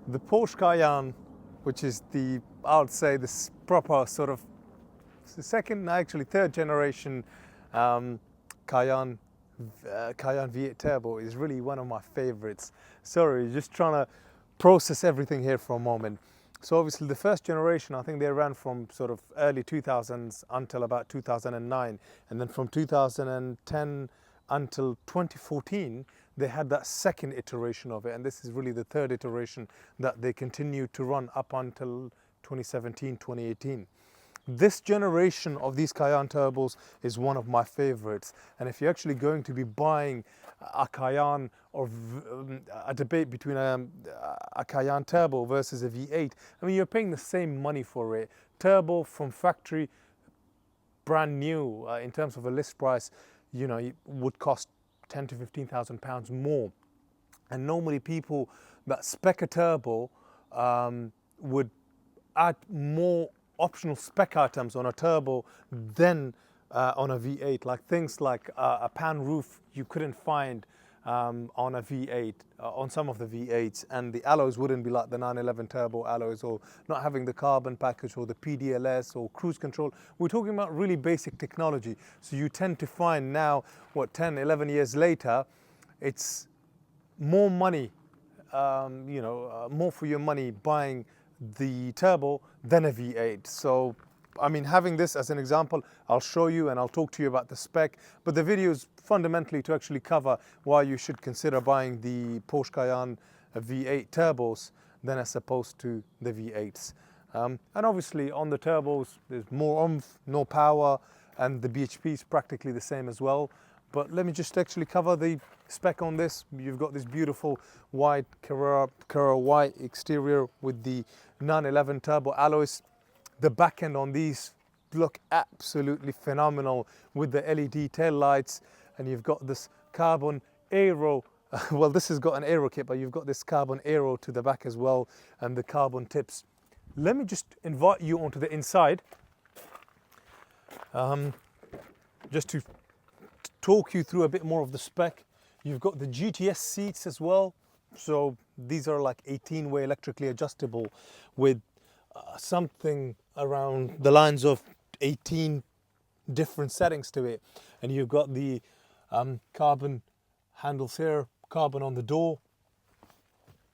The Porsche Cayenne, which is I would say this proper sort of second, actually third generation Cayenne V8 Turbo, is really one of my favorites. Sorry, just trying to process everything here for a moment. So obviously the first generation, I think they ran from sort of early 2000s until about 2009, and then from 2010 until 2014 they had that second iteration of it, and this is really the third iteration that they continue to run up until 2017, 2018. This generation of these Cayenne turbos is one of my favorites, and if you're actually going to be buying a Cayenne, or a debate between a Cayenne turbo versus a V8, I mean, you're paying the same money for it. Turbo from factory, brand new, in terms of a list price, you know, it would cost 10 to 15,000 pounds more. And normally people that spec a turbo would add more optional spec items on a turbo than on a V8, like things like a pan roof you couldn't find on a V8, on some of the V8s, and the alloys wouldn't be like the 911 turbo alloys, or not having the carbon package or the PDLS or cruise control. We're talking about really basic technology. So you tend to find now, what, 10, 11 years later, it's more money, more for your money buying the turbo than a V8. So I mean, having this as an example, I'll show you and I'll talk to you about the spec, but the video is fundamentally to actually cover why you should consider buying the Porsche Cayenne V8 turbos than as opposed to the V8s. And obviously on the turbos, there's more oomph, no power, and the BHP is practically the same as well. But let me just actually cover the spec on this. You've got this beautiful white Carrera white exterior with the 911 turbo alloys. The back end on these look absolutely phenomenal with the LED tail lights, and you've got this carbon aero. Well, this has got an aero kit, but you've got this carbon aero to the back as well, and the carbon tips. Let me just invite you onto the inside, just to talk you through a bit more of the spec. You've got the GTS seats as well. So these are like 18-way electrically adjustable with something around the lines of 18 different settings to it. And you've got the carbon handles here, carbon on the door.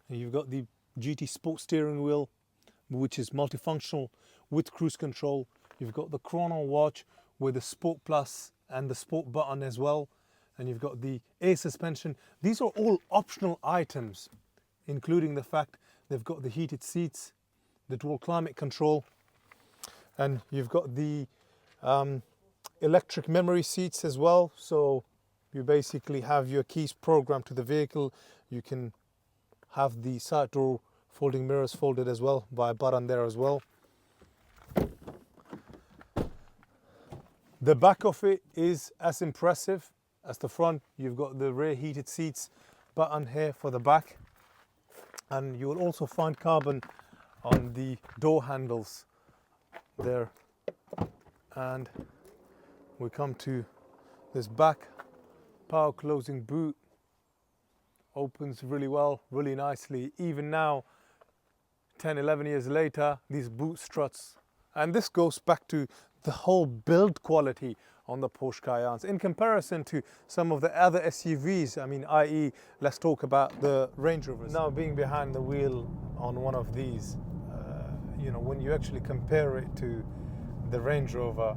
And you've got the GT Sport steering wheel, which is multifunctional with cruise control. You've got the chrono watch with the Sport Plus and the Sport button as well. And you've got the air suspension. These are all optional items, including the fact they've got the heated seats, the dual climate control, and you've got the electric memory seats as well. So you basically have your keys programmed to the vehicle. You can have the side door folding mirrors folded as well by a button there as well. The back of it is as impressive as the front. You've got the rear heated seats button here for the back, and you will also find carbon on the door handles there. And we come to this back power closing boot. Opens really well, really nicely. Even now, 10, 11 years later, these boot struts. And this goes back to the whole build quality on the Porsche Cayennes in comparison to some of the other SUVs. I mean, i.e., let's talk about the Range Rovers. Now, being behind the wheel on one of these, when you actually compare it to the Range Rover,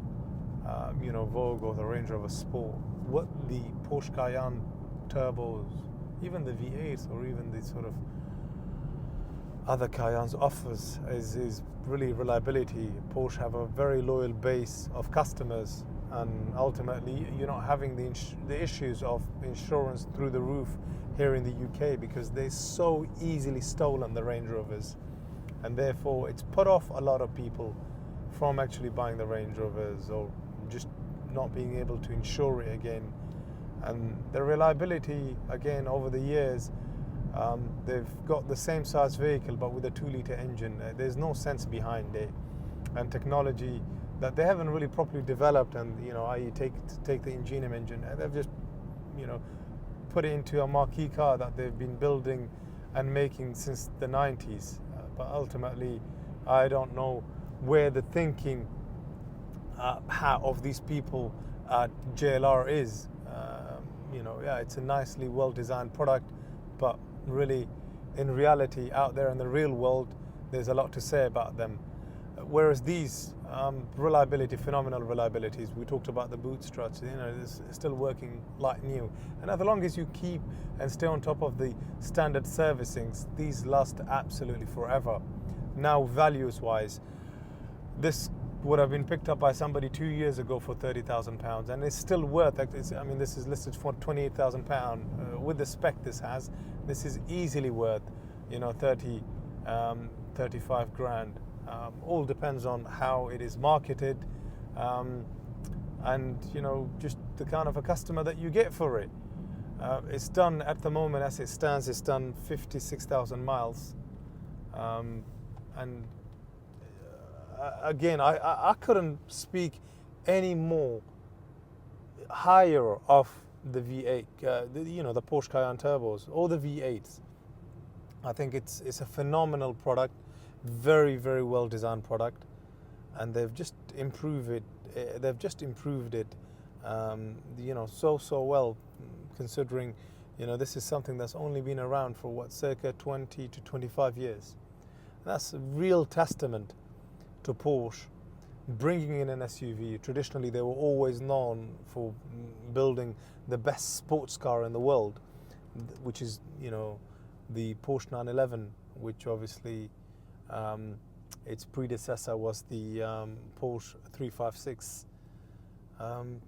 Vogue or the Range Rover Sport, what the Porsche Cayenne turbos, even the V8s or even the sort of other Cayennes offers is really reliability. Porsche have a very loyal base of customers, and ultimately you're not having the issues of insurance through the roof here in the UK, because they're so easily stolen, the Range Rovers, and therefore it's put off a lot of people from actually buying the Range Rovers or just not being able to insure it again. And the reliability, again, over the years, they've got the same size vehicle but with a 2-litre engine. There's no sense behind it, and technology that they haven't really properly developed, and i.e. take the Ingenium engine, and they've just put it into a marquee car that they've been building and making since the 90s. But ultimately, I don't know where the thinking of these people at JLR is. Yeah, it's a nicely well-designed product, but really, in reality, out there in the real world, there's a lot to say about them. Whereas these reliability, phenomenal reliabilities, we talked about the boot struts, it's still working like new. And as long as you keep and stay on top of the standard servicings, these last absolutely forever. Now, values-wise, this would have been picked up by somebody 2 years ago for £30,000, and it's still worth it. This is listed for £28,000 with the spec this has. This is easily worth, 30, 35 grand. All depends on how it is marketed, and just the kind of a customer that you get for it. It's done at the moment, as it stands, it's done 56,000 miles, and again, I couldn't speak any more higher of the V8, the Porsche Cayenne turbos or the V8s. I think it's a phenomenal product, very, very well designed product, and they've just improved it. So well, considering this is something that's only been around for circa 20 to 25 years. That's a real testament to Porsche bringing in an SUV. Traditionally, they were always known for building the best sports car in the world, which is the Porsche 911, which obviously its predecessor was the Porsche 356, and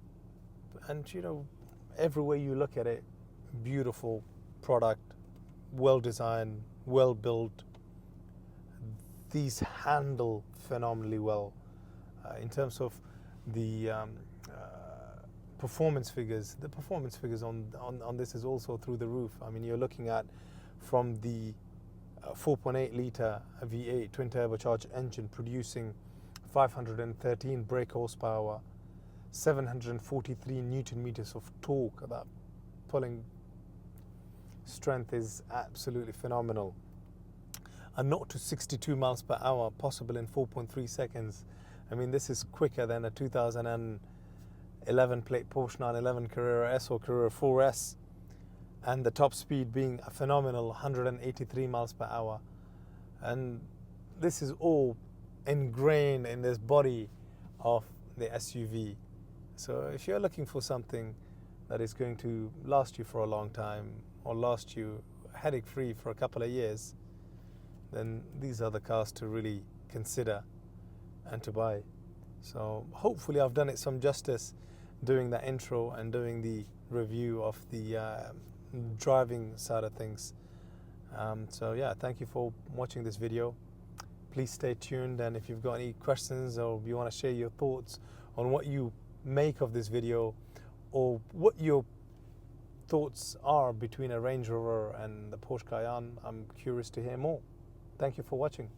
every way you look at it, beautiful product, well designed, well built. These handle phenomenally well. In terms of the performance figures, the performance figures on this is also through the roof. You're looking at from the 4.8 litre V8 twin turbocharged engine producing 513 brake horsepower, 743 Newton meters of torque. That pulling strength is absolutely phenomenal. A 0 to 62 miles per hour possible in 4.3 seconds. This is quicker than a 2011 plate Porsche 911 Carrera S or Carrera 4S, and the top speed being a phenomenal 183 miles per hour. And this is all ingrained in this body of the SUV. So if you're looking for something that is going to last you for a long time, or last you headache-free for a couple of years, then these are the cars to really consider and to buy. So hopefully I've done it some justice doing that intro and doing the review of the driving side of things. So yeah, thank you for watching this video. Please stay tuned, and if you've got any questions or you want to share your thoughts on what you make of this video, or what your thoughts are between a Range Rover and the Porsche Cayenne, I'm curious to hear more. Thank you for watching.